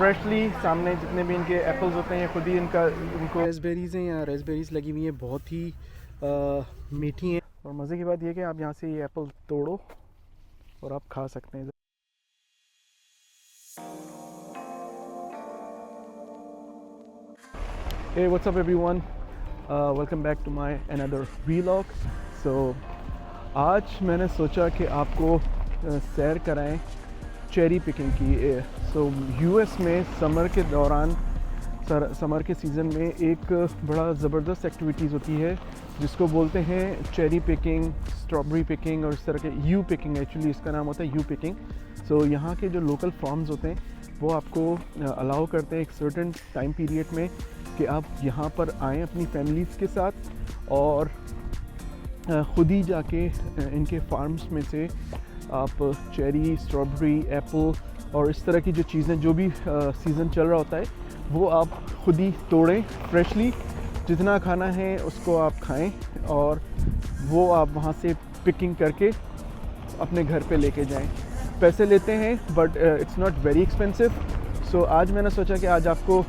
Freshly सामने जितने भी इनके एप्पल्स होते हैं खुद ही इनको रेसबेरीज़ हैं, यहाँ रेसबेरीज़ लगी हुई हैं, बहुत ही मीठी हैं। और मज़े की बात यह है कि आप यहाँ से ये एप्पल तोड़ो और आप खा सकते हैं। Hey, what's up everyone? Welcome back to my another vlog. So आज मैंने सोचा कि आपको सैर कराएं चेरी पिकिंग की। सो यूएस में समर के दौरान समर के सीज़न में एक बड़ा ज़बरदस्त एक्टिविटीज़ होती है जिसको बोलते हैं चेरी पिकिंग, स्ट्रॉबेरी पिकिंग और इस तरह के यू पिकिंग। एक्चुअली इसका नाम होता है यू पिकिंग। सो यहाँ के जो लोकल फार्म्स होते हैं वो आपको अलाउ करते हैं एक सर्टेन टाइम पीरियड में कि आप यहाँ पर आएँ अपनी फैमिलीज़ के साथ और ख़ुद ही जाके इनके फार्म्स में से आप चेरी, स्ट्रॉबेरी, एप्पल और इस तरह की जो चीज़ें जो भी सीज़न चल रहा होता है वो आप ख़ुद ही तोड़ें फ्रेशली। जितना खाना है उसको आप खाएं और वो आप वहाँ से पिकिंग करके अपने घर पे लेके जाएं। पैसे लेते हैं but it's not very expensive. So आज मैंने सोचा कि आज आपको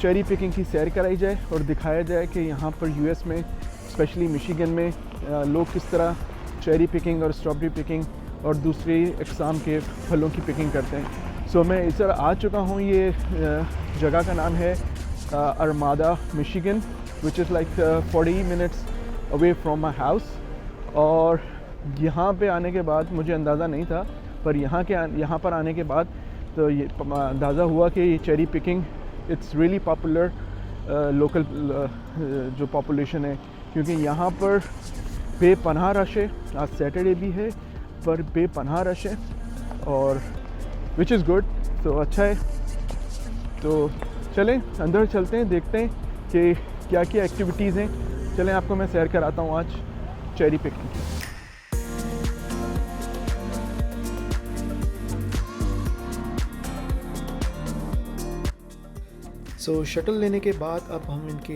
चेरी पिकिंग की सैर कराई जाए और दिखाया जाए कि यहाँ पर यूएस में स्पेशली मिशिगन में लोग किस तरह चेरी पिकिंग और स्ट्रॉबेरी पिकिंग और दूसरी अक़साम के फलों की पिकिंग करते हैं। सो मैं इस तरह आ चुका हूँ। ये जगह का नाम है Armada Michigan, which is like 40 minutes away from my house. और यहाँ पे आने के बाद मुझे अंदाज़ा नहीं था, पर यहाँ पर आने के बाद तो ये अंदाज़ा हुआ कि ये cherry picking it's really popular local जो पॉपुलेशन है, क्योंकि यहाँ पर बेपनाह रश है। आज सैटरडे भी है पर बेपनाह रश है और विच इज़ गुड। तो अच्छा है। तो चलें अंदर चलते हैं, देखते हैं कि क्या क्या एक्टिविटीज़ हैं। चलें आपको मैं सैर कराता हूँ आज चेरी पिकिंग की। सो शटल लेने के बाद अब हम इनके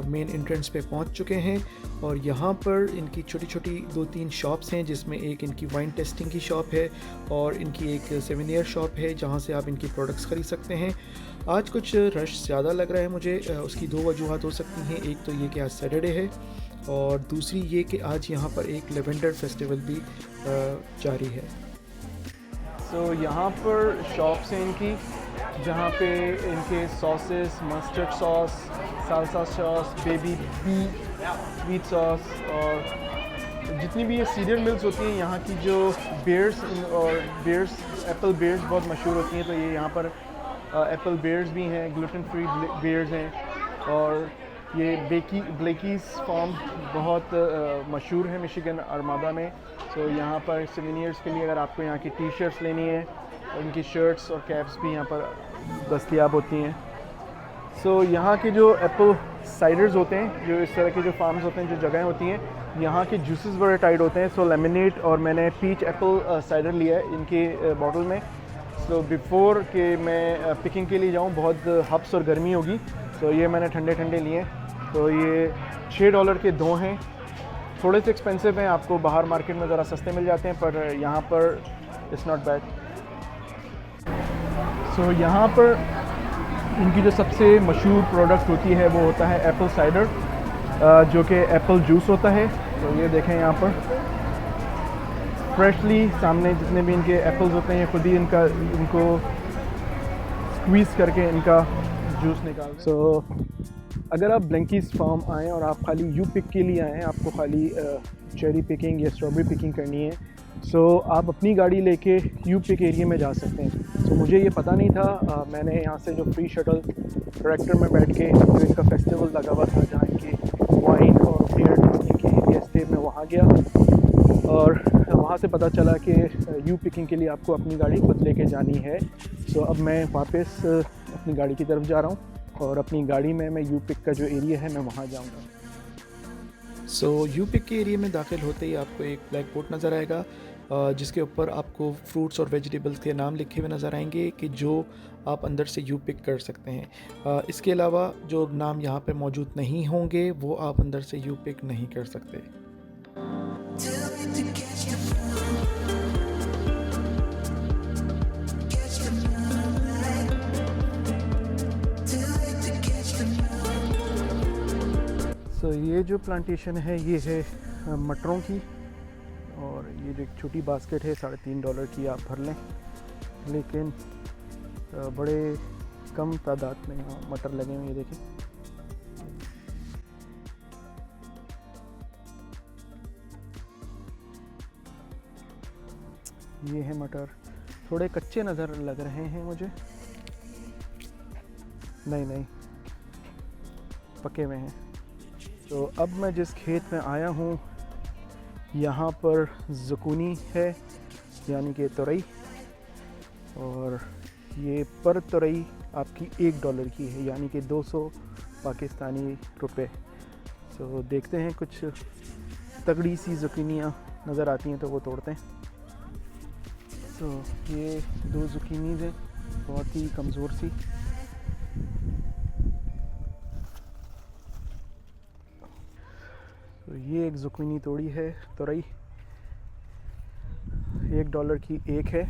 मेन एंट्रेंस पे पहुंच चुके हैं और यहाँ पर इनकी छोटी छोटी 2-3 शॉप्स हैं, जिसमें एक इनकी वाइन टेस्टिंग की शॉप है और इनकी एक सेवेनियर शॉप है जहाँ से आप इनकी प्रोडक्ट्स ख़रीद सकते हैं। आज कुछ रश ज़्यादा लग रहा है मुझे। उसकी 2 वजूहत हो सकती हैं। एक तो ये कि आज सैटरडे है और दूसरी ये कि आज यहाँ पर एक लेवेंडर फेस्टिवल भी जारी है। सो यहाँ पर शॉप्स हैं इनकी जहाँ पे इनके sauces, mustard sauce, salsa sauce, baby sweet sauce और जितनी भी ये सीरियल मिल्स होती हैं यहाँ की, जो बेयर्स और एप्पल बेयर्स बहुत मशहूर होती हैं। तो ये यहाँ पर एप्पल बेयर्स भी हैं, ग्लूटेन फ्री बेयर्स हैं और ये ब्लेकीज़ फार्म बहुत मशहूर है मिशिगन अरमादा में। तो यहाँ पर सिविनियर्स के लिए अगर आपको यहाँ की टी शर्ट्स लेनी है और इनकी शर्ट्स और कैप्स भी यहाँ पर दस्तयाब होती हैं। सो यहाँ के जो एप्पल साइडर्स होते हैं, जो इस तरह के जो फार्म्स होते हैं, जो जगहें होती हैं, यहाँ के जूसेस बड़े टाइट होते हैं। सो लेमनेड और मैंने पीच एप्पल साइडर लिया है इनके बॉटल में। सो बिफ़ोर कि मैं पिकिंग के लिए जाऊँ बहुत हब्स और गर्मी होगी, तो ये मैंने ठंडे ठंडे लिए। तो ये $6 के 2 हैं। थोड़े से एक्सपेंसिव हैं, आपको बाहर मार्केट में ज़रा सस्ते मिल जाते हैं, पर यहाँ पर इट्स नॉट बैड। सो यहाँ पर इनकी जो सबसे मशहूर प्रोडक्ट होती है वो होता है एप्पल साइडर, जो कि एप्पल जूस होता है। तो ये देखें यहाँ पर फ्रेशली सामने जितने भी इनके एप्पल्स होते हैं खुद ही इनको स्क्वीज़ करके इनका जूस निकाल। सो अगर आप ब्लैंकीज़ फार्म आएँ और आप खाली यू पिक के लिए आएँ, आपको खाली चेरी पिकिंग या स्ट्रॉबेरी पिकिंग करनी है, सो आप अपनी गाड़ी लेके यू पिक एरिया में जा सकते हैं। सो मुझे ये पता नहीं था। मैंने यहाँ से जो फ्री शटल ट्रैक्टर में बैठ के जो इनका फेस्टिवल लगा हुआ था जहाँ इनकी वाइन और बियर टेस्टिंग के एरियाज थे, मैं वहाँ गया और वहाँ से पता चला कि यू पिकिंग के लिए आपको अपनी गाड़ी खुद लेके जानी है। सो अब मैं वापस अपनी गाड़ी की तरफ जा रहा हूँ और अपनी गाड़ी में मैं यू पिक का जो एरिया है मैं वहाँ जाऊँगा। सो यू पिक के एरिया में दाखिल होते ही आपको एक ब्लैक बोर्ड नज़र आएगा जिसके ऊपर आपको फ्रूट्स और वेजिटेबल्स के नाम लिखे हुए नज़र आएंगे कि जो आप अंदर से यू पिक कर सकते हैं। इसके अलावा जो नाम यहाँ पे मौजूद नहीं होंगे वो आप अंदर से यू पिक नहीं कर सकते। ये जो प्लांटेशन है ये है मटरों की, और ये जो एक छोटी बास्केट है $3.5 की आप भर लें, लेकिन बड़े कम तादाद में यहाँ मटर लगे हुए हैं। ये देखें, ये है मटर। थोड़े कच्चे नज़र लग रहे हैं मुझे, नहीं पके हुए हैं। तो अब मैं जिस खेत में आया हूँ यहाँ पर ज़ुकूनी है, यानी कि तुरई, और ये पर तुरई आपकी $1 की है, यानी कि 200 पाकिस्तानी रुपए। तो देखते हैं, कुछ तगड़ी सी ज़ुकीनियाँ नज़र आती हैं तो वो तोड़ते हैं। तो ये 2 ज़ुकीनीज़ हैं, बहुत ही कमज़ोर सी। तो ये एक ज़ुकीनी तोड़ी है तुरई, $1 की एक है।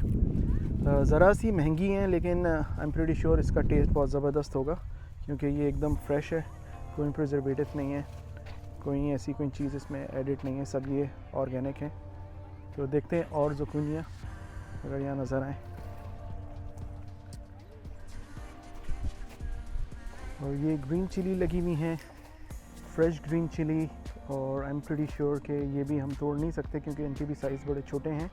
ज़रा सी महंगी हैं, लेकिन आई एम प्रीटी श्योर इसका टेस्ट बहुत ज़बरदस्त होगा, क्योंकि ये एकदम फ्रेश है, कोई प्रिजर्वेटिव नहीं है, कोई ऐसी कोई चीज़ इसमें एडिट नहीं है, सब ये ऑर्गेनिक है। तो देखते हैं और ज़ुकीनियाँ अगर यहाँ नज़र आए। और ये ग्रीन चिली लगी हुई हैं, फ्रेश ग्रीन चिली, और आई एम प्रीटी श्योर कि ये भी हम तोड़ नहीं सकते क्योंकि इनके भी साइज़ बड़े छोटे हैं,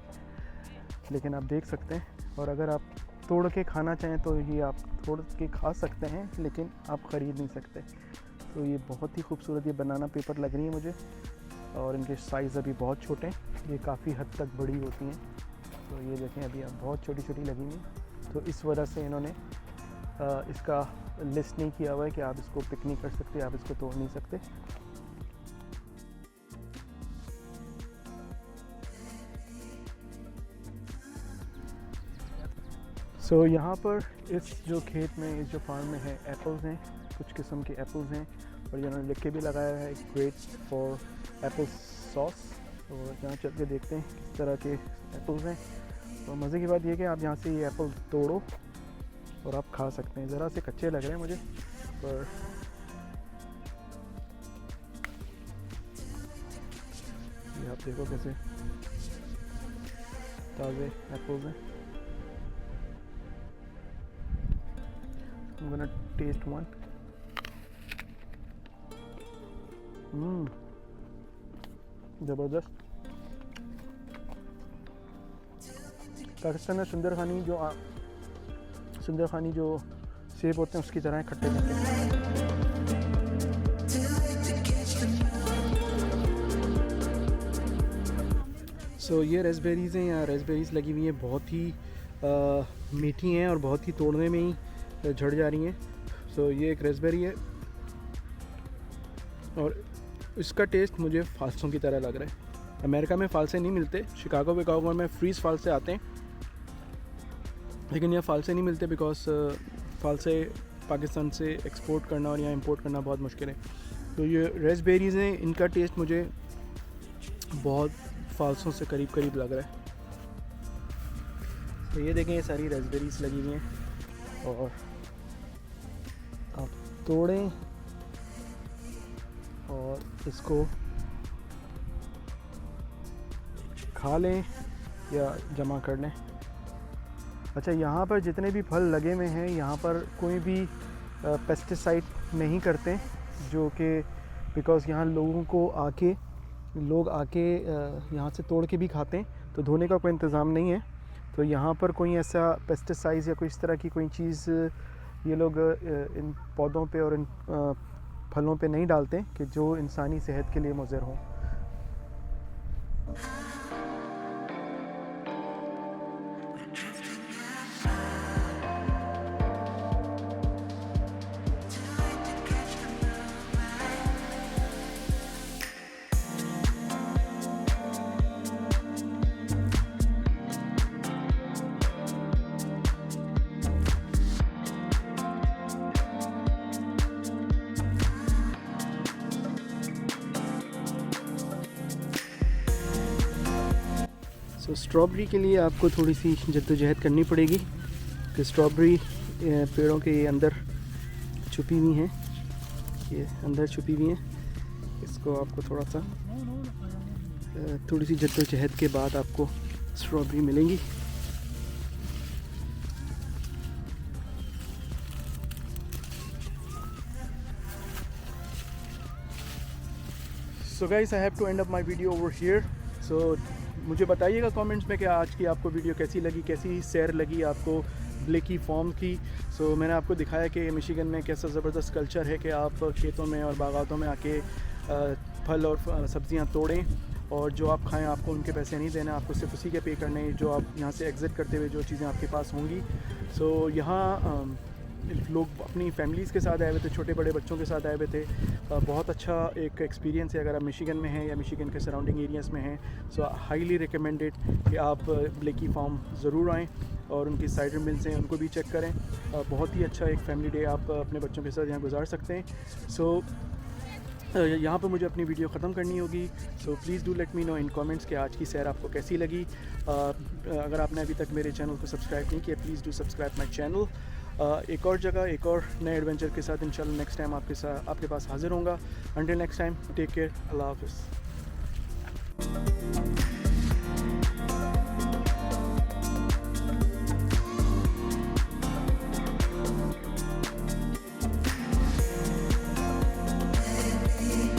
लेकिन आप देख सकते हैं। और अगर आप तोड़ के खाना चाहें तो ये आप तोड़ के खा सकते हैं, लेकिन आप ख़रीद नहीं सकते। तो ये बहुत ही खूबसूरत ये बनाना पेपर लग रही है मुझे, और इनके साइज़ अभी बहुत छोटे हैं, ये काफ़ी हद तक बड़ी होती हैं। तो ये देखें, अभी आप बहुत छोटी छोटी लगी हुई हैं। तो इस वजह से इन्होंने इसका लिस्ट नहीं किया हुआ है कि आप इसको पिक नहीं कर सकते, आप इसको तोड़ नहीं सकते। सो यहाँ पर इस जो खेत में, इस जो फार्म में है, एप्पल्स हैं, कुछ किस्म के एप्पल्स हैं, और इन्होंने लिख के भी लगाया है ग्रेट फॉर एप्पल सॉस। तो यहाँ चल के देखते हैं किस तरह के एप्पल्स हैं। तो मज़े की बात यह है कि आप यहाँ से ये एप्पल तोड़ो और आप खा सकते हैं। ज़रा से कच्चे लग रहे हैं मुझे, पर ये आप देखो कैसे ताज़े एप्पल्स हैं। I'm gonna taste one. ज़बरदस्त। पाकिस्तान में सुंदरखानी जो सेब होते हैं उसकी तरह खट्टे खट्टे। सो ये रेसबेरीज़ हैं, यहाँ रेसबेरीज़ लगी हुई हैं, बहुत ही मीठी हैं और बहुत ही तोड़ने में ही झड़ जा रही हैं। सो ये एक रेसबेरी है और इसका टेस्ट मुझे फालसों की तरह लग रहा है। अमेरिका में फालसे नहीं मिलते, शिकागो में फ्रीज़ फालसे आते हैं, लेकिन यहाँ फालसे नहीं मिलते बिकॉज फालसे पाकिस्तान से एक्सपोर्ट करना और यहाँ इंपोर्ट करना बहुत मुश्किल है। तो ये रेसबेरीज़ हैं, इनका टेस्ट मुझे बहुत फालसों से करीब करीब लग रहा है। तो ये देखें, ये सारी रेसबेरीज़ लगी हुई हैं, और आप तोड़ें और इसको खा लें या जमा कर लें। अच्छा, यहाँ पर जितने भी फल लगे हुए हैं, यहाँ पर कोई भी पेस्टिसाइड नहीं करते, जो कि बिकॉज़ यहाँ लोग आके यहाँ से तोड़ के भी खाते हैं, तो धोने का कोई इंतज़ाम नहीं है। तो यहाँ पर कोई ऐसा पेस्टिसाइड या कोई इस तरह की कोई चीज़ ये लोग इन पौधों पे और इन फलों पे नहीं डालते कि जो इंसानी सेहत के लिए मुज़र हों। सो स्ट्रॉबेरी के लिए आपको थोड़ी सी जद्दोजहद करनी पड़ेगी, कि स्ट्रॉबेरी पेड़ों के अंदर छुपी हुई हैं, ये अंदर छुपी हुई हैं। इसको आपको थोड़ा सा थोड़ी सी जद्दोजहद के बाद आपको स्ट्रॉबेरी मिलेंगी। So guys, I have to end up my video over here. So मुझे बताइएगा कमेंट्स में कि आज की आपको वीडियो कैसी लगी, कैसी सैर लगी आपको ब्लेकी फॉर्म की। सो मैंने आपको दिखाया कि मिशिगन में कैसा ज़बरदस्त कल्चर है कि आप खेतों में और बागातों में आके फल और सब्ज़ियाँ तोड़ें और जो आप खाएं आपको उनके पैसे नहीं देना, आपको सिर्फ उसी के पे करने जो आप यहाँ से एग्ज़िट करते हुए जो चीज़ें आपके पास होंगी। सो यहाँ लोग अपनी फैमिलीज़ के साथ आए हुए थे, छोटे बड़े बच्चों के साथ आए हुए थे। बहुत अच्छा एक एक्सपीरियंस है अगर आप मिशिगन में हैं या मिशिगन के सराउंडिंग एरियाज़ में हैं। सो हाईली रिकमेंडेड कि आप ब्लेकी फार्म ज़रूर आएँ और उनकी साइडर मिल्स हैं उनको भी चेक करें। बहुत ही अच्छा एक फैमिली डे आप अपने बच्चों के साथ यहाँ गुजार सकते हैं। सो यहाँ पर मुझे अपनी वीडियो ख़त्म करनी होगी। So please do let me know in comments कि आज की सैर आपको कैसी लगी। अगर आपने अभी तक मेरे चैनल को सब्सक्राइब नहीं किया, please do subscribe my channel. एक और जगह एक और नए एडवेंचर के साथ इंशाल्लाह नेक्स्ट टाइम आपके पास हाज़िर होऊंगा। Until next time, take care, Allah हाफ़िज़।